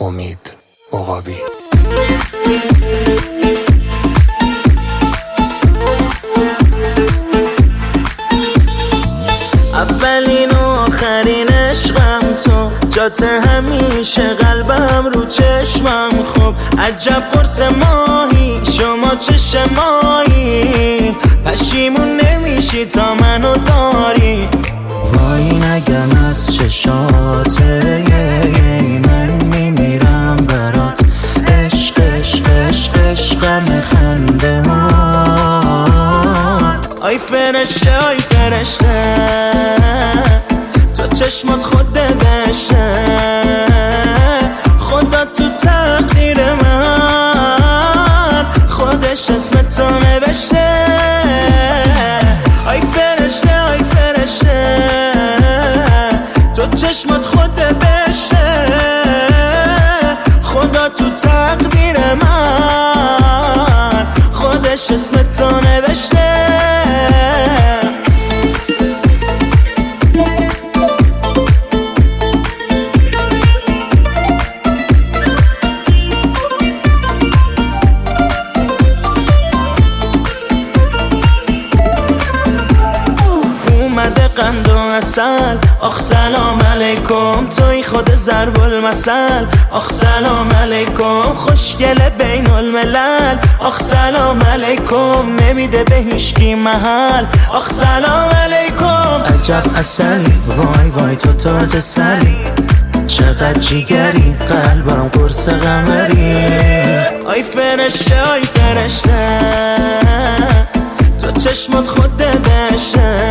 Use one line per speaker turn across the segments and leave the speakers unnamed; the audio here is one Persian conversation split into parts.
امید عقابی.
اولین و آخرین عشقم تو، جات همیشه قلبم رو چشمم. خب عجب قرص ماهی، شما چه ماهی، پشیمون نمیشی تا منو داری. وای نگم از چشاته، من میمیرم برات. عشق عشق عشق عشقم خنده ها. آی فرشته آی فرشته، تو چشمات خود بشه، خدا تو تقدیر من خودش اسم تو نوشته. آی فرشته آی فرشته، تو چشمات خود بشه، خدا تو تقدیر من خودش اسم تو نوشته. قند و عسل، آخ سلام علیکم، توی خود ضرب المثل. آخ سلام علیکم، خوشگل بین الملل. آخ سلام علیکم، نمیده به هیچکی محل. آخ سلام علیکم، عجب عسلی، وای وای تو تازه سری، چقدر جیگری، قلبم قرص قمری. آی فرشته آی فرشته، تو چشمات خود بشه،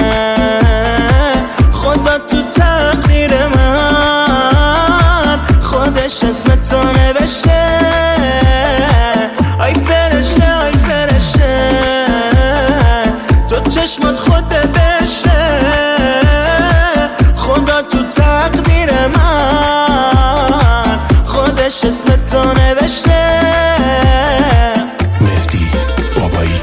خدا تو تقدیر من خودش اسم تو نوشته. آی فرشته آی فرشته، تو چشمات خود بشه، خدا تو تقدیر من خودش اسم تو نوشته.
مهدی بابایی.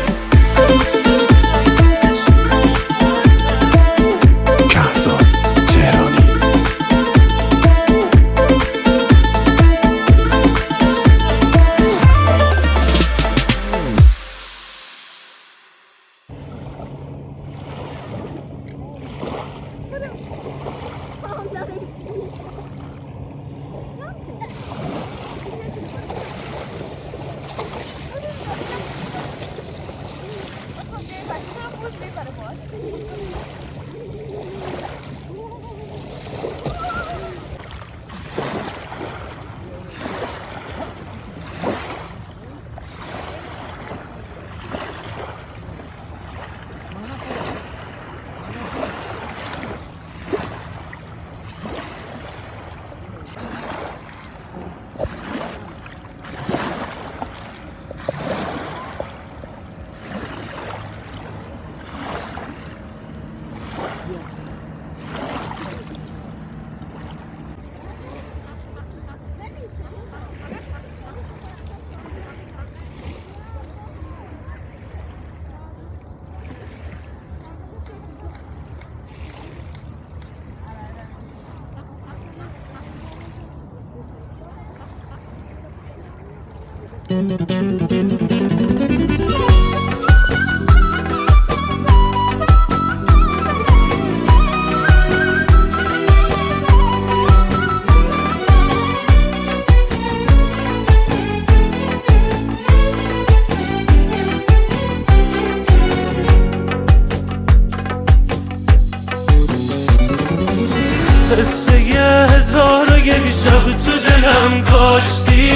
قصه 1001 شب تو دلم کاشتی،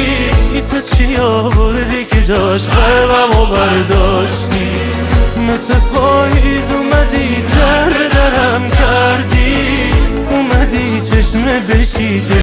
تو چی آوردی که جاش قلبمو برداشتی. مثل پاییز اومدی در درم کردی، اومدی چشم بشیده